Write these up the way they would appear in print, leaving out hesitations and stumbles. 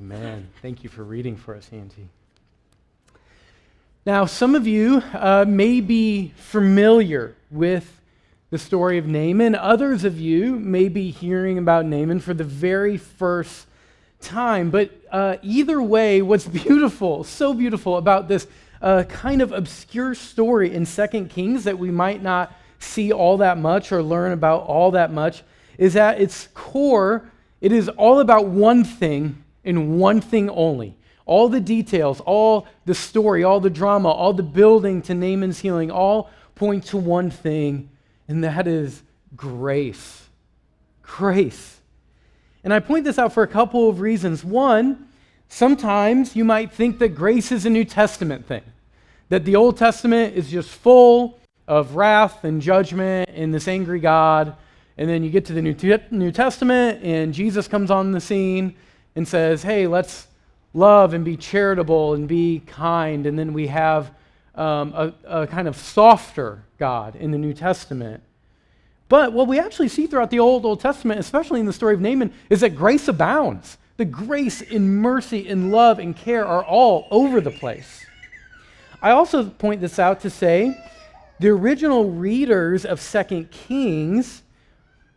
Amen. Thank you for reading for us, Auntie. Now, some of you may be familiar with the story of Naaman. Others of you may be hearing about Naaman for the very first time. But either way, what's beautiful, so beautiful about this kind of obscure story in 2 Kings that we might not see all that much or learn about all that much is at its core, it is all about one thing and one thing only. All the details, all the story, all the drama, all the building to Naaman's healing, all point to one thing, and that is grace. Grace. And I point this out for a couple of reasons. One, sometimes you might think that grace is a New Testament thing, that the Old Testament is just full of wrath and judgment and this angry God, and then you get to the New Testament and Jesus comes on the scene and says, hey, let's love and be charitable and be kind. And then we have a kind of softer God in the New Testament. But what we actually see throughout the Old Testament, especially in the story of Naaman, is that grace abounds. The grace and mercy and love and care are all over the place. I also point this out to say the original readers of 2 Kings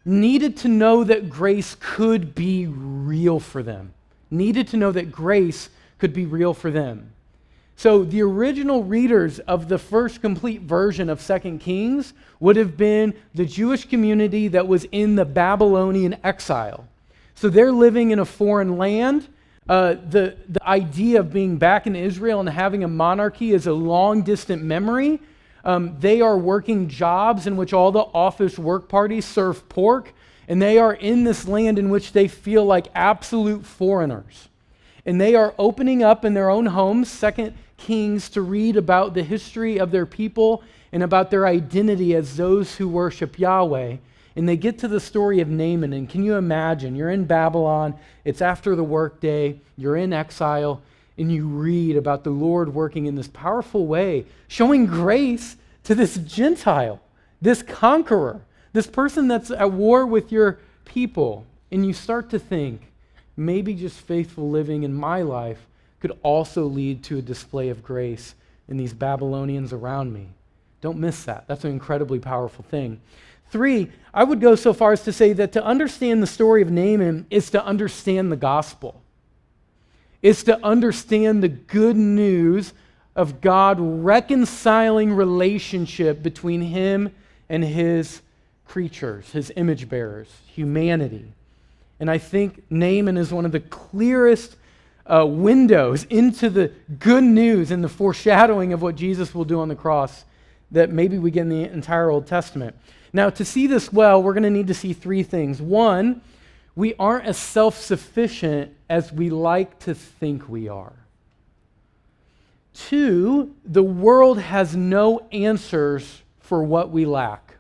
needed to know that grace could be real for them. Needed to know that grace could be real for them. So the original readers of the first complete version of 2 Kings would have been the Jewish community that was in the Babylonian exile. So they're living in a foreign land. The idea of being back in Israel and having a monarchy is a long distant memory. They are working jobs in which all the office work parties serve pork, and they are in this land in which they feel like absolute foreigners. And they are opening up in their own homes 2 Kings to read about the history of their people and about their identity as those who worship Yahweh. And they get to the story of Naaman, and can you imagine? You're in Babylon, it's after the workday, you're in exile, and you read about the Lord working in this powerful way, showing grace to this Gentile, this conqueror, this person that's at war with your people. And you start to think, maybe just faithful living in my life could also lead to a display of grace in these Babylonians around me. Don't miss that. That's an incredibly powerful thing. 3, I would go so far as to say that to understand the story of Naaman is to understand the gospel. It's to understand the good news of God reconciling relationship between him and his creatures, his image bearers, humanity. And I think Naaman is one of the clearest windows into the good news and the foreshadowing of what Jesus will do on the cross that maybe we get in the entire Old Testament. Now, to see this well, we're going to need to see 3 things. 1, we aren't as self-sufficient as we like to think we are. 2, the world has no answers for what we lack.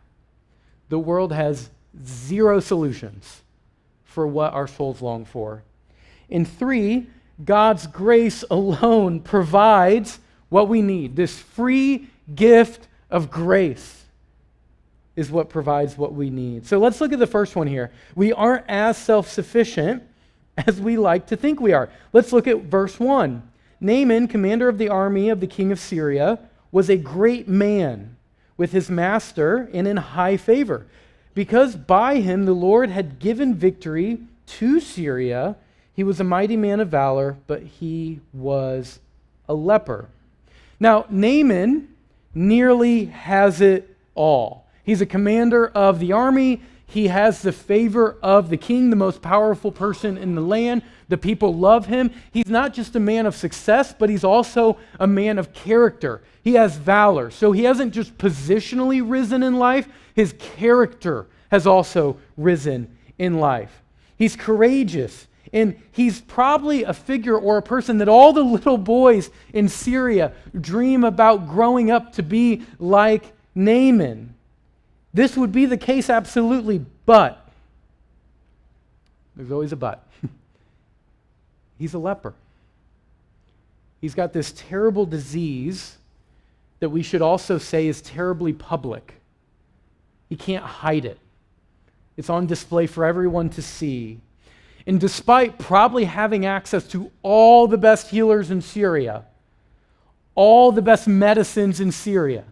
The world has 0 solutions for what our souls long for. And 3, God's grace alone provides what we need. This free gift of grace is what provides what we need. So let's look at the first one here. We aren't as self-sufficient as we like to think we are. Let's look at verse 1. Naaman, commander of the army of the king of Syria, was a great man with his master and in high favor, because by him the Lord had given victory to Syria. He was a mighty man of valor, but he was a leper. Now, Naaman nearly has it all. He's a commander of the army. He has the favor of the king, the most powerful person in the land. The people love him. He's not just a man of success, but he's also a man of character. He has valor. So he hasn't just positionally risen in life, his character has also risen in life. He's courageous, and he's probably a figure or a person that all the little boys in Syria dream about growing up to be like Naaman. This would be the case absolutely, but there's always a but. He's a leper. He's got this terrible disease that we should also say is terribly public. He can't hide it. It's on display for everyone to see. And despite probably having access to all the best healers in Syria, all the best medicines in Syria,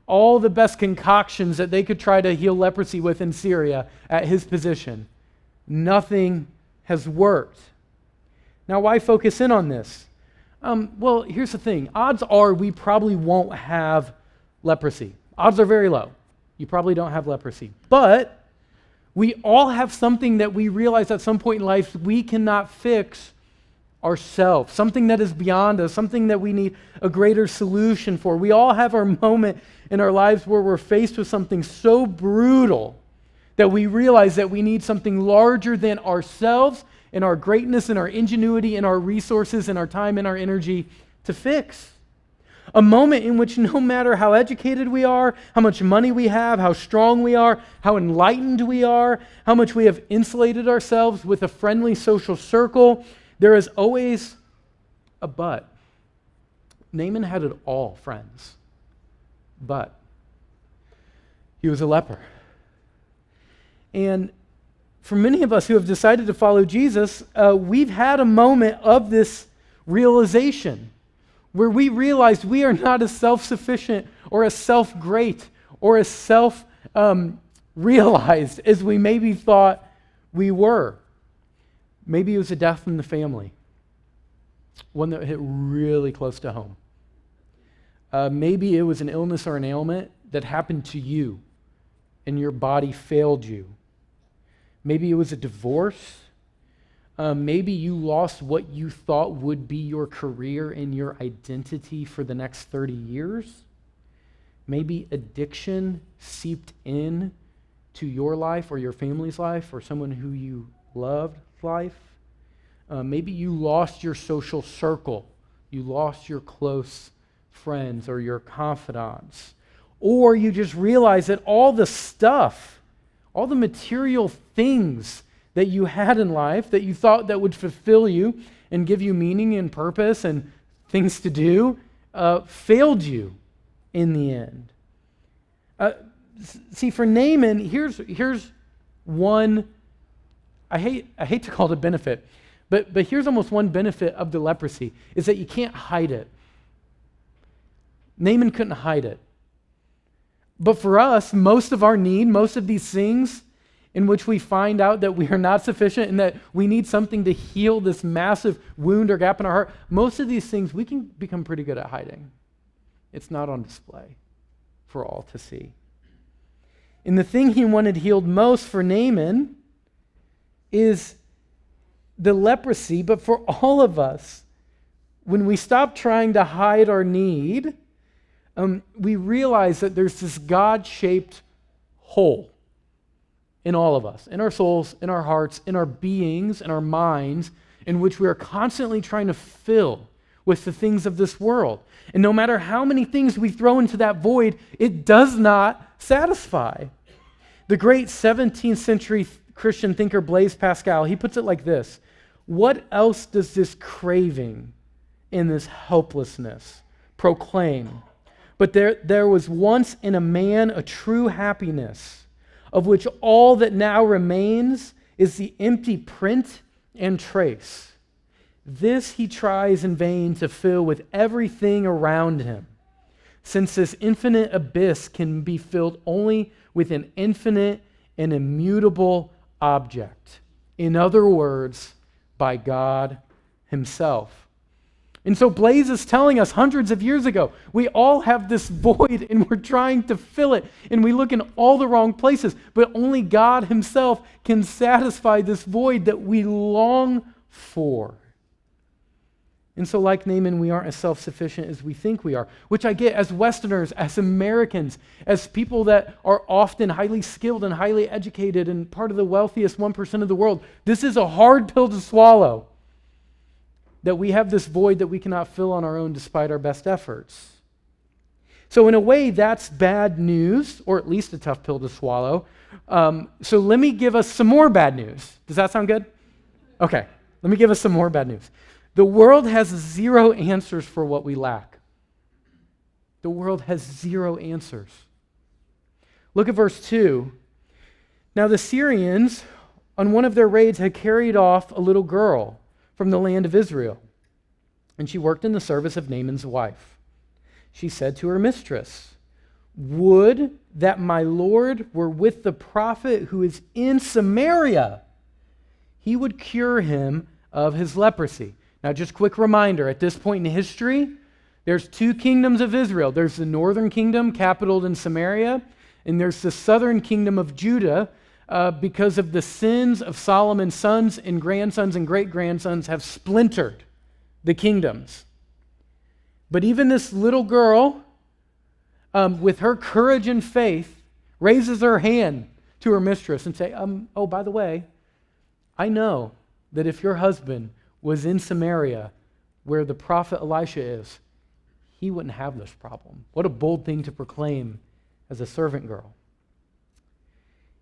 all the best concoctions that they could try to heal leprosy with in Syria at his position, nothing has worked. Now, why focus in on this? Well, here's the thing. Odds are we probably won't have leprosy. Odds are very low. You probably don't have leprosy. But we all have something that we realize at some point in life we cannot fix ourselves, something that is beyond us, something that we need a greater solution for. We all have our moment in our lives where we're faced with something so brutal that we realize that we need something larger than ourselves and our greatness and our ingenuity and our resources and our time and our energy to fix. A moment in which no matter how educated we are, how much money we have, how strong we are, how enlightened we are, how much we have insulated ourselves with a friendly social circle, there is always a but. Naaman had it all, friends. But he was a leper. And for many of us who have decided to follow Jesus, we've had a moment of this realization where we realized we are not as self-sufficient or as self-great or as self-realized as we maybe thought we were. Maybe it was a death in the family, one that hit really close to home. Maybe it was an illness or an ailment that happened to you and your body failed you. Maybe it was a divorce. Maybe you lost what you thought would be your career and your identity for the next 30 years. Maybe addiction seeped in to your life or your family's life or someone who you loved life. Maybe you lost your social circle. You lost your close friends or your confidants. Or you just realize that all the stuff, all the material things that you had in life that you thought that would fulfill you and give you meaning and purpose and things to do, failed you in the end. See, for Naaman, here's one, I hate to call it a benefit, but here's almost one benefit of the leprosy, is that you can't hide it. Naaman couldn't hide it. But for us, most of our need, most of these things in which we find out that we are not sufficient and that we need something to heal this massive wound or gap in our heart, most of these things we can become pretty good at hiding. It's not on display for all to see. And the thing he wanted healed most for Naaman is the leprosy, but for all of us, when we stop trying to hide our need, we realize that there's this God-shaped hole in all of us, in our souls, in our hearts, in our beings, in our minds, in which we are constantly trying to fill with the things of this world. And no matter how many things we throw into that void, it does not satisfy. The great 17th century Christian thinker Blaise Pascal, he puts it like this: what else does this craving and this helplessness proclaim? But there was once in a man a true happiness, of which all that now remains is the empty print and trace. This he tries in vain to fill with everything around him, since this infinite abyss can be filled only with an infinite and immutable object. In other words, by God himself. And so Blaise is telling us hundreds of years ago, we all have this void and we're trying to fill it, and we look in all the wrong places, but only God himself can satisfy this void that we long for. And so like Naaman, we aren't as self-sufficient as we think we are, which I get as Westerners, as Americans, as people that are often highly skilled and highly educated and part of the wealthiest 1% of the world. This is a hard pill to swallow, that we have this void that we cannot fill on our own despite our best efforts. So in a way, that's bad news, or at least a tough pill to swallow. So let me give us some more bad news. Does that sound good? Okay, let me give us some more bad news. The world has zero answers for what we lack. The world has zero answers. Look at verse 2. Now the Syrians on one of their raids, had carried off a little girl from the land of Israel, and she worked in the service of Naaman's wife. She said to her mistress, "Would that my Lord were with the prophet who is in Samaria. He would cure him of his leprosy." Now, just quick reminder, at this point in history, there's two kingdoms of Israel. There's the northern kingdom, capitaled in Samaria, and there's the southern kingdom of Judah, because of the sins of Solomon's sons and grandsons and great-grandsons have splintered the kingdoms. But even this little girl, with her courage and faith, raises her hand to her mistress and say, "Oh, by the way, I know that if your husband was in Samaria, where the prophet Elisha is, he wouldn't have this problem." What a bold thing to proclaim as a servant girl.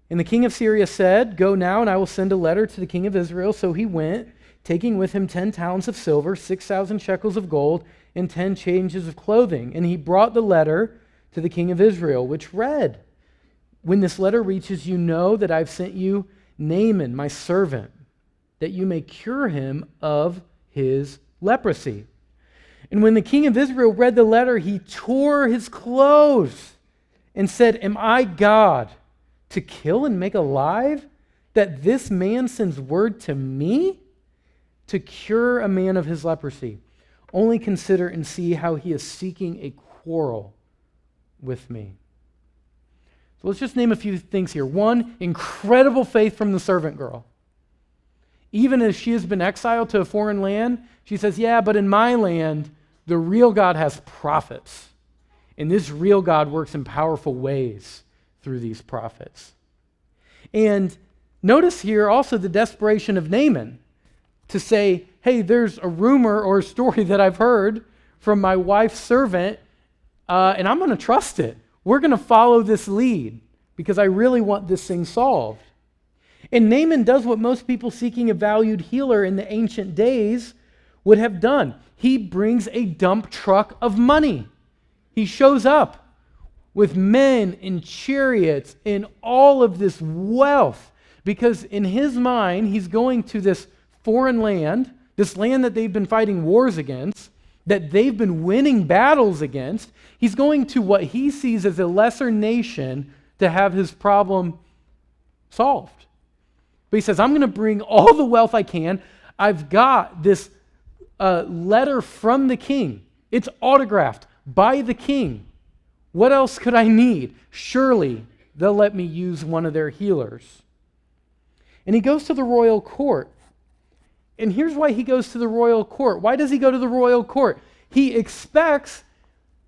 And the king of Syria said, "Go now, and I will send a letter to the king of Israel." So he went, taking with him 10 talents of silver, 6,000 shekels of gold, and 10 changes of clothing. And he brought the letter to the king of Israel, which read, "When this letter reaches you, know that I've sent you Naaman, my servant, that you may cure him of his leprosy." And when the king of Israel read the letter, he tore his clothes and said, "Am I God to kill and make alive, that this man sends word to me to cure a man of his leprosy? Only consider and see how he is seeking a quarrel with me." So let's just name a few things here. One, incredible faith from the servant girl. Even as she has been exiled to a foreign land, she says, "Yeah, but in my land, the real God has prophets. And this real God works in powerful ways through these prophets." And notice here also the desperation of Naaman to say, "Hey, there's a rumor or a story that I've heard from my wife's servant, and I'm going to trust it. We're going to follow this lead because I really want this thing solved." And Naaman does what most people seeking a valued healer in the ancient days would have done. He brings a dump truck of money. He shows up with men and chariots and all of this wealth, because in his mind, he's going to this foreign land, this land that they've been fighting wars against, that they've been winning battles against. He's going to what he sees as a lesser nation to have his problem solved. But he says, "I'm going to bring all the wealth I can. I've got this letter from the king. It's autographed by the king. What else could I need? Surely they'll let me use one of their healers." And he goes to the royal court. And here's why he goes to the royal court. Why does he go to the royal court? He expects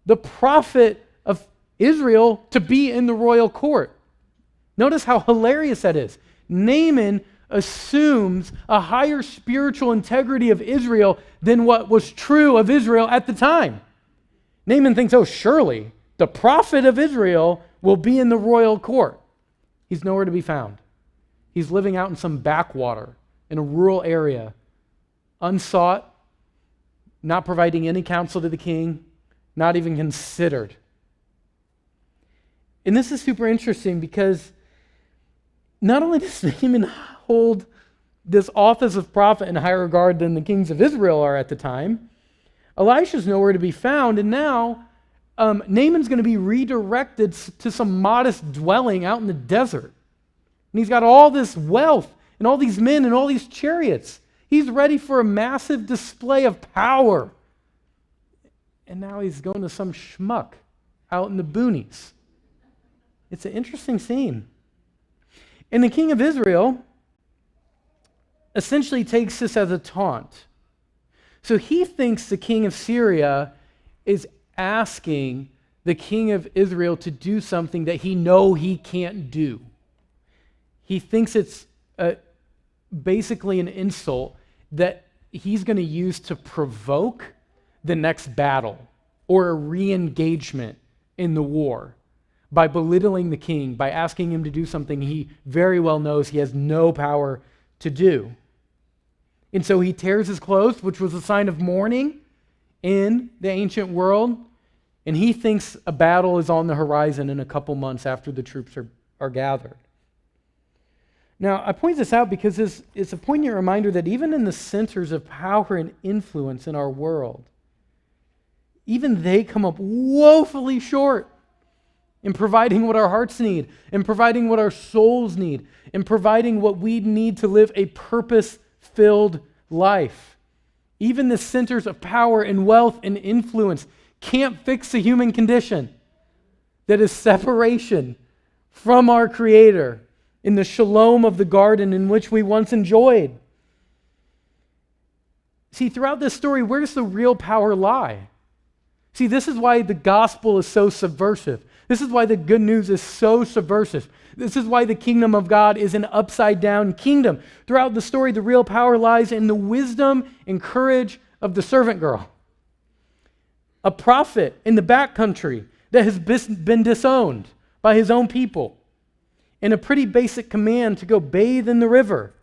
the prophet of Israel to be in the royal court. Notice how hilarious that is. Naaman assumes a higher spiritual integrity of Israel than what was true of Israel at the time. Naaman thinks, "Oh, surely the prophet of Israel will be in the royal court." He's nowhere to be found. He's living out in some backwater in a rural area, unsought, not providing any counsel to the king, not even considered. And this is super interesting because not only does Naaman hold this office of prophet in higher regard than the kings of Israel are at the time, Elisha's nowhere to be found, and now Naaman's going to be redirected to some modest dwelling out in the desert. And he's got all this wealth and all these men and all these chariots. He's ready for a massive display of power. And now he's going to some schmuck out in the boonies. It's an interesting scene. And the king of Israel essentially takes this as a taunt. So he thinks the king of Syria is asking the king of Israel to do something that he can't do. He thinks it's basically an insult that he's going to use to provoke the next battle or a re-engagement in the war by belittling the king, by asking him to do something he very well knows he has no power to do. And so he tears his clothes, which was a sign of mourning in the ancient world, and he thinks a battle is on the horizon in a couple months after the troops are gathered. Now, I point this out because it's a poignant reminder that even in the centers of power and influence in our world, even they come up woefully short in providing what our hearts need, in providing what our souls need, in providing what we need to live a purpose-filled life. Even the centers of power and wealth and influence can't fix the human condition that is separation from our Creator in the shalom of the garden in which we once enjoyed. See, throughout this story, where does the real power lie? See, this is why the gospel is so subversive. This is why the good news is so subversive. This is why the kingdom of God is an upside-down kingdom. Throughout the story, the real power lies in the wisdom and courage of the servant girl, a prophet in the backcountry that has been disowned by his own people, and a pretty basic command to go bathe in the river,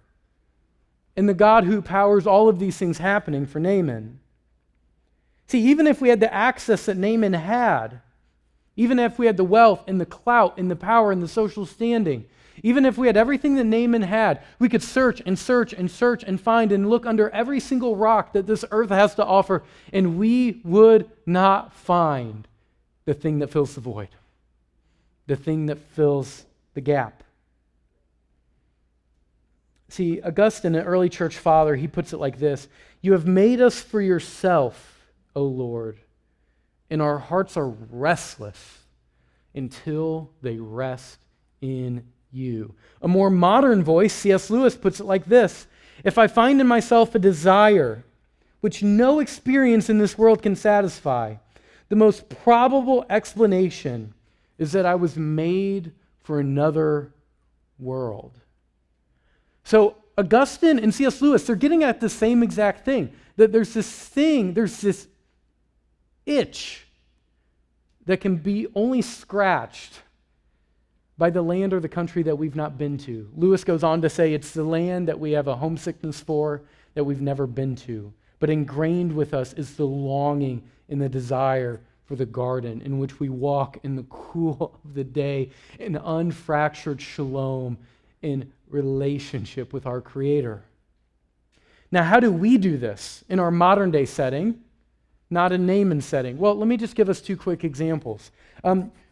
and the God who powers all of these things happening for Naaman. See, even if we had the access that Naaman had, even if we had the wealth and the clout and the power and the social standing, even if we had everything that Naaman had, we could search and search and search and find and look under every single rock that this earth has to offer, and we would not find the thing that fills the void, the thing that fills the gap. See, Augustine, an early church father, he puts it like this: "You have made us for yourself, O Lord, and our hearts are restless until they rest in you." A more modern voice, C.S. Lewis, puts it like this: "If I find in myself a desire which no experience in this world can satisfy, the most probable explanation is that I was made for another world." So Augustine and C.S. Lewis, they're getting at the same exact thing, that there's this itch that can be only scratched by the land or the country that we've not been to. Lewis goes on to say it's the land that we have a homesickness for that we've never been to. But ingrained with us is the longing and the desire for the garden in which we walk in the cool of the day in unfractured shalom in relationship with our Creator. Now, how do we do this in our modern day setting, not a Naaman setting? Well, let me just give us two quick examples.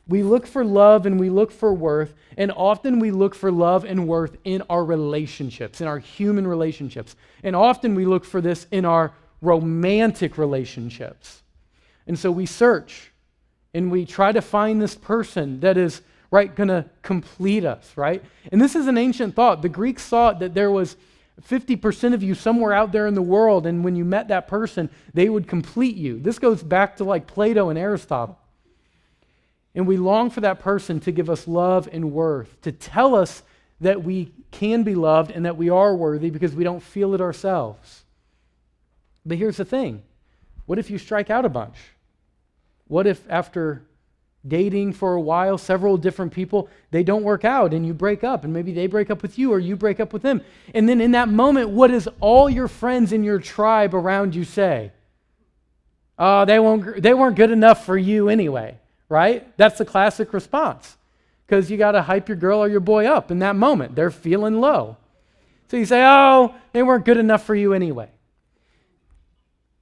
We look for love and we look for worth, and often we look for love and worth in our relationships, in our human relationships. And often we look for this in our romantic relationships. And so we search and we try to find this person that is, right, going to complete us, right? And this is an ancient thought. The Greeks thought that there was 50% of you somewhere out there in the world, and when you met that person, they would complete you. This goes back to like Plato and Aristotle. And we long for that person to give us love and worth, to tell us that we can be loved and that we are worthy because we don't feel it ourselves. But here's the thing. What if you strike out a bunch? What if after dating for a while, several different people, they don't work out and you break up, and maybe they break up with you or you break up with them? And then in that moment, what does all your friends in your tribe around you say? Oh, they weren't good enough for you anyway. Right? That's the classic response, because you got to hype your girl or your boy up in that moment. They're feeling low. So you say, oh, they weren't good enough for you anyway.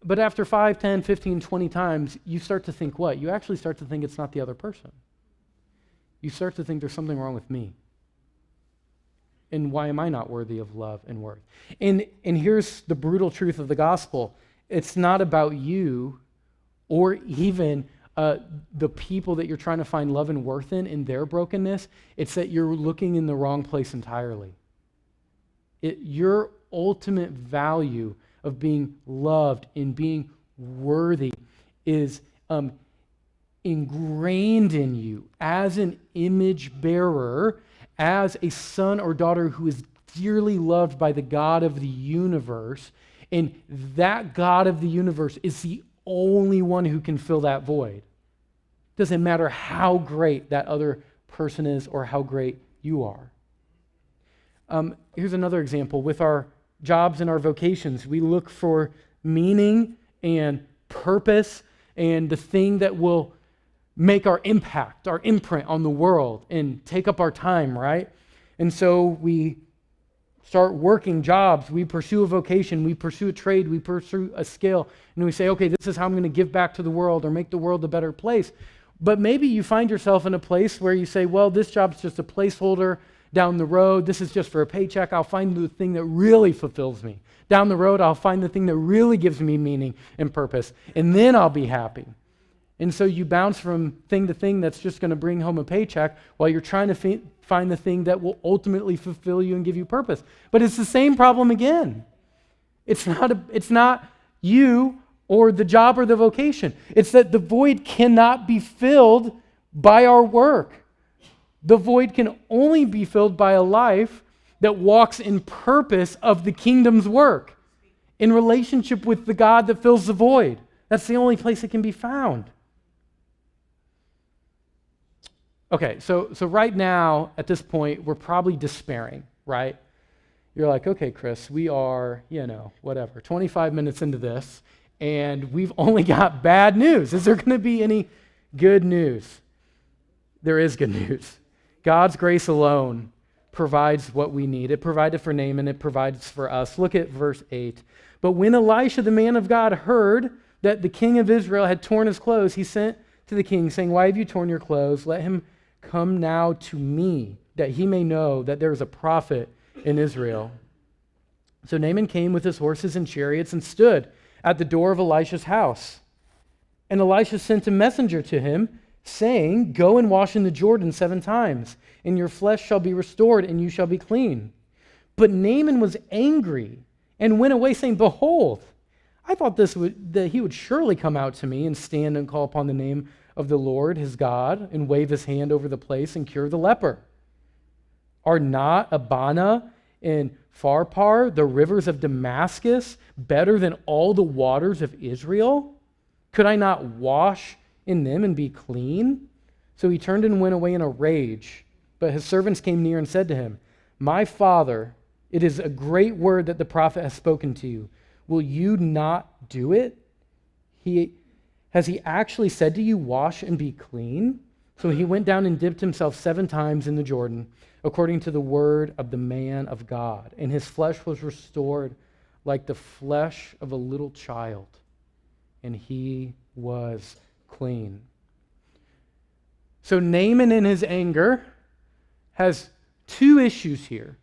But after 5, 10, 15, 20 times, you start to think what? You actually start to think it's not the other person. You start to think there's something wrong with me. And why am I not worthy of love and worth? And here's the brutal truth of the gospel. It's not about you or even the people that you're trying to find love and worth in their brokenness. It's that you're looking in the wrong place entirely. Your ultimate value of being loved and being worthy is ingrained in you as an image bearer, as a son or daughter who is dearly loved by the God of the universe. And that God of the universe is the only one who can fill that void. Doesn't matter how great that other person is or how great you are. Here's another example. With our jobs and our vocations, we look for meaning and purpose and the thing that will make our impact, our imprint on the world and take up our time, right? And so we start working jobs, we pursue a vocation, we pursue a trade, we pursue a skill, and we say, okay, this is how I'm going to give back to the world or make the world a better place. But maybe you find yourself in a place where you say, well, this job's just a placeholder down the road. This is just for a paycheck. I'll find the thing that really fulfills me. Down the road, I'll find the thing that really gives me meaning and purpose, and then I'll be happy. And so you bounce from thing to thing that's just going to bring home a paycheck while you're trying to find the thing that will ultimately fulfill you and give you purpose. But it's the same problem again. It's not you or the job or the vocation. It's that the void cannot be filled by our work. The void can only be filled by a life that walks in purpose of the kingdom's work, in relationship with the God that fills the void. That's the only place it can be found. Okay, so right now, at this point, we're probably despairing, right? You're like, okay, Chris, we are, 25 minutes into this, and we've only got bad news. Is there going to be any good news? There is good news. God's grace alone provides what we need. It provided for Naaman, it provides for us. Look at verse 8. But when Elisha, the man of God, heard that the king of Israel had torn his clothes, he sent to the king, saying, why have you torn your clothes? Let him come now to me, that he may know that there is a prophet in Israel. So Naaman came with his horses and chariots and stood at the door of Elisha's house. And Elisha sent a messenger to him, saying, go and wash in the Jordan 7 times, and your flesh shall be restored, and you shall be clean. But Naaman was angry and went away, saying, behold, I thought that he would surely come out to me and stand and call upon the name of the Lord his God and wave his hand over the place and cure the leper. Are not Abana and Pharpar, the rivers of Damascus, better than all the waters of Israel? Could I not wash in them and be clean? So he turned and went away in a rage. But his servants came near and said to him, my father, it is a great word that the prophet has spoken to you. Will you not do it? Has he actually said to you, wash and be clean? So he went down and dipped himself 7 times in the Jordan, according to the word of the man of God. And his flesh was restored like the flesh of a little child, and he was clean. So Naaman in his anger has 2 issues here.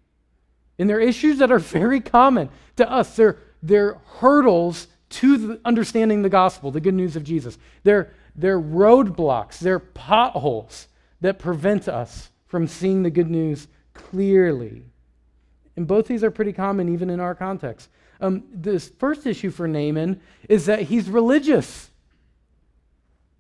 And they're issues that are very common to us. They're hurdles to understanding the gospel, the good news of Jesus. They're roadblocks, they're potholes that prevent us from seeing the good news clearly. And both these are pretty common even in our context. This first issue for Naaman is that he's religious.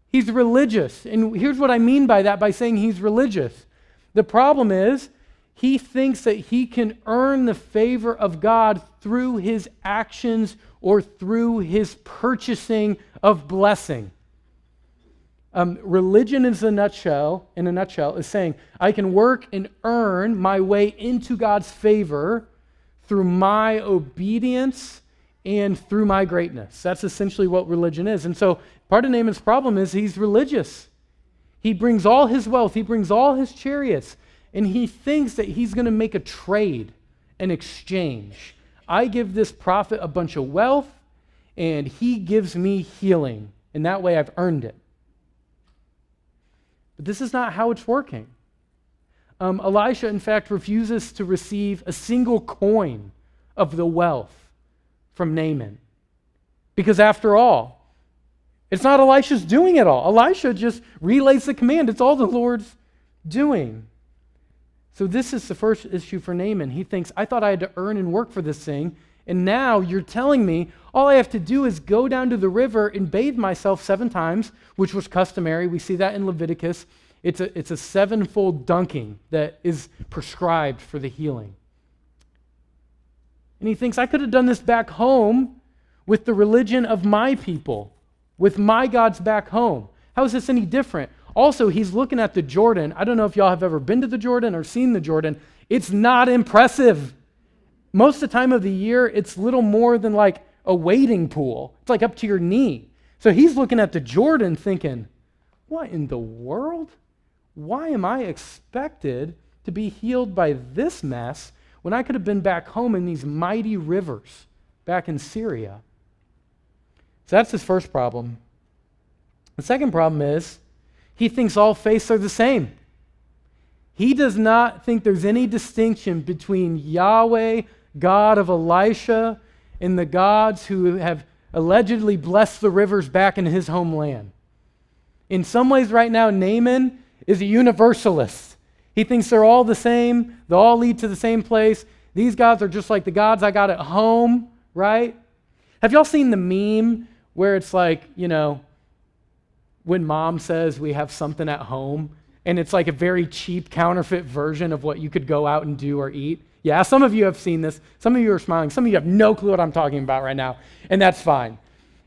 He's religious. And here's what I mean by that, by saying he's religious. The problem is, he thinks that he can earn the favor of God through his actions or through his purchasing of blessing. Religion in a nutshell, is saying, I can work and earn my way into God's favor through my obedience and through my greatness. That's essentially what religion is. And so part of Naaman's problem is he's religious. He brings all his wealth, he brings all his chariots, and he thinks that he's going to make a trade, an exchange. I give this prophet a bunch of wealth, and he gives me healing. And that way I've earned it. But this is not how it's working. Elisha, in fact, refuses to receive a single coin of the wealth from Naaman. Because after all, it's not Elisha's doing it all. Elisha just relays the command. It's all the Lord's doing. So this is the first issue for Naaman. He thinks, I thought I had to earn and work for this thing, and now you're telling me all I have to do is go down to the river and bathe myself 7 times, which was customary. We see that in Leviticus. It's a 7-fold dunking that is prescribed for the healing. And he thinks, I could have done this back home with the religion of my people, with my gods back home. How is this any different? Also, he's looking at the Jordan. I don't know if y'all have ever been to the Jordan or seen the Jordan. It's not impressive. Most of the time of the year, it's little more than like a wading pool. It's like up to your knee. So he's looking at the Jordan thinking, what in the world? Why am I expected to be healed by this mess when I could have been back home in these mighty rivers back in Syria? So that's his first problem. The second problem is he thinks all faiths are the same. He does not think there's any distinction between Yahweh, God of Elisha, and the gods who have allegedly blessed the rivers back in his homeland. In some ways right now, Naaman is a universalist. He thinks they're all the same. They all lead to the same place. These gods are just like the gods I got at home, right? Have y'all seen the meme where it's like, when mom says we have something at home, and it's like a very cheap counterfeit version of what you could go out and do or eat? Yeah, some of you have seen this. Some of you are smiling. Some of you have no clue what I'm talking about right now, and that's fine.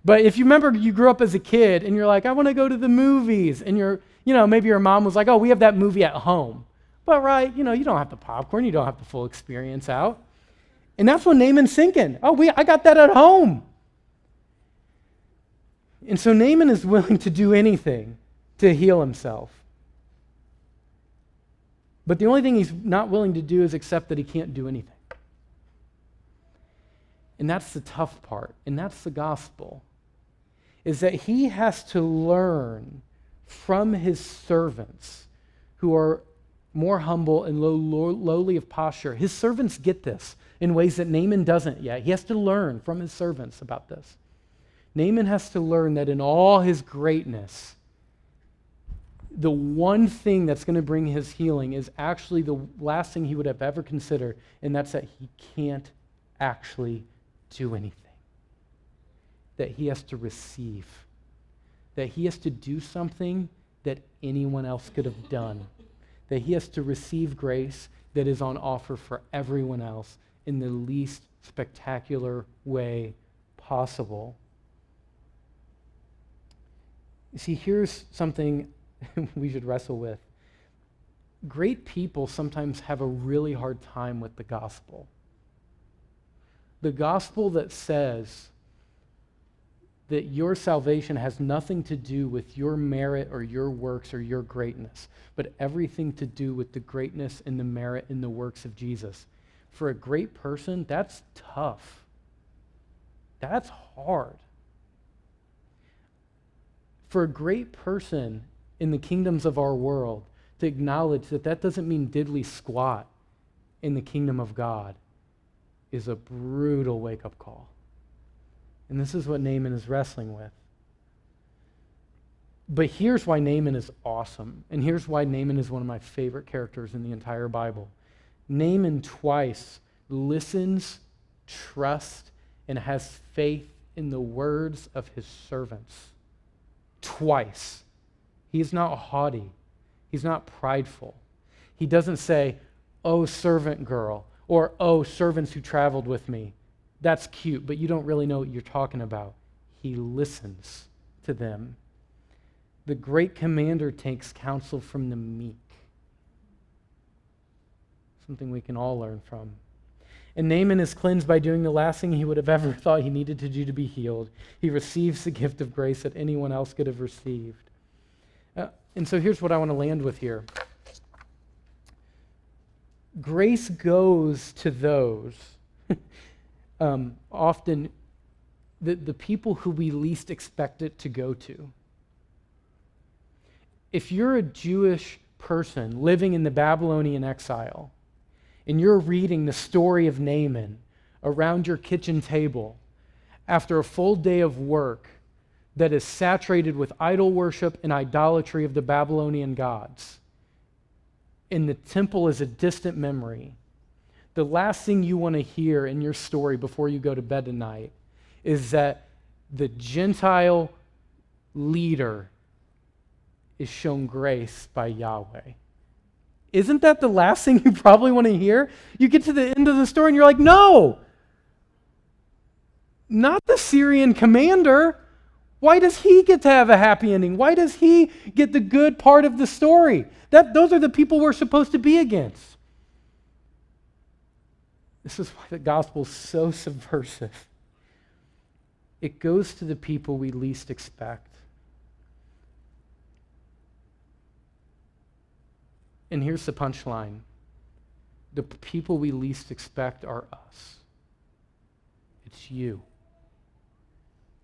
But if you remember you grew up as a kid and you're like, I want to go to the movies, and maybe your mom was like, oh, we have that movie at home. But right, you don't have the popcorn, you don't have the full experience out. And that's what Naaman's thinking. Oh, I got that at home. And so Naaman is willing to do anything to heal himself. But the only thing he's not willing to do is accept that he can't do anything. And that's the tough part, and that's the gospel, is that he has to learn from his servants who are more humble and lowly of posture. His servants get this in ways that Naaman doesn't yet. He has to learn from his servants about this. Naaman has to learn that in all his greatness, the one thing that's going to bring his healing is actually the last thing he would have ever considered, and that's that he can't actually do anything. That he has to receive. That he has to do something that anyone else could have done. That he has to receive grace that is on offer for everyone else in the least spectacular way possible. You see, here's something we should wrestle with. Great people sometimes have a really hard time with the gospel. The gospel that says that your salvation has nothing to do with your merit or your works or your greatness, but everything to do with the greatness and the merit and the works of Jesus. For a great person, that's tough. That's hard. For a great person in the kingdoms of our world to acknowledge that that doesn't mean diddly squat in the kingdom of God is a brutal wake-up call. And this is what Naaman is wrestling with. But here's why Naaman is awesome, and here's why Naaman is one of my favorite characters in the entire Bible. Naaman twice listens, trusts, and has faith in the words of his servants. Twice. He is not haughty. He's not prideful. He doesn't say, oh, servant girl, or oh, servants who traveled with me. That's cute, but you don't really know what you're talking about. He listens to them. The great commander takes counsel from the meek. Something we can all learn from. And Naaman is cleansed by doing the last thing he would have ever thought he needed to do to be healed. He receives the gift of grace that anyone else could have received. And so here's what I want to land with here. Grace goes to those, often the people who we least expect it to go to. If you're a Jewish person living in the Babylonian exile, and you're reading the story of Naaman around your kitchen table after a full day of work that is saturated with idol worship and idolatry of the Babylonian gods, and the temple is a distant memory, the last thing you want to hear in your story before you go to bed tonight is that the Gentile leader is shown grace by Yahweh. Isn't that the last thing you probably want to hear? You get to the end of the story and you're like, no, not the Syrian commander. Why does he get to have a happy ending? Why does he get the good part of the story? Those are the people we're supposed to be against. This is why the gospel is so subversive. It goes to the people we least expect. And here's the punchline. the people we least expect are us. It's you.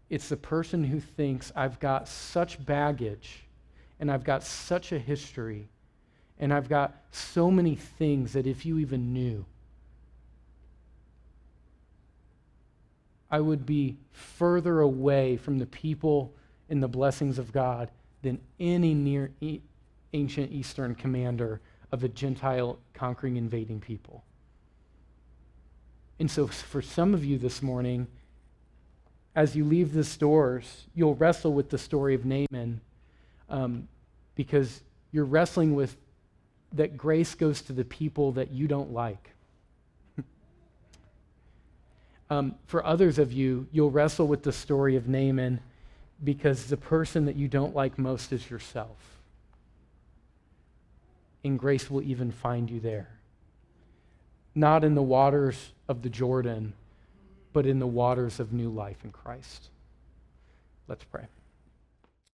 It's the person who thinks, I've got such baggage, and I've got such a history, and I've got so many things that if you even knew, I would be further away from the people and the blessings of God than any ancient Eastern commander of a Gentile conquering, invading people. And so for some of you this morning, as you leave this doors, you'll wrestle with the story of Naaman because you're wrestling with that grace goes to the people that you don't like. For others of you, you'll wrestle with the story of Naaman because the person that you don't like most is yourself. And grace will even find you there. Not in the waters of the Jordan, but in the waters of new life in Christ. Let's pray.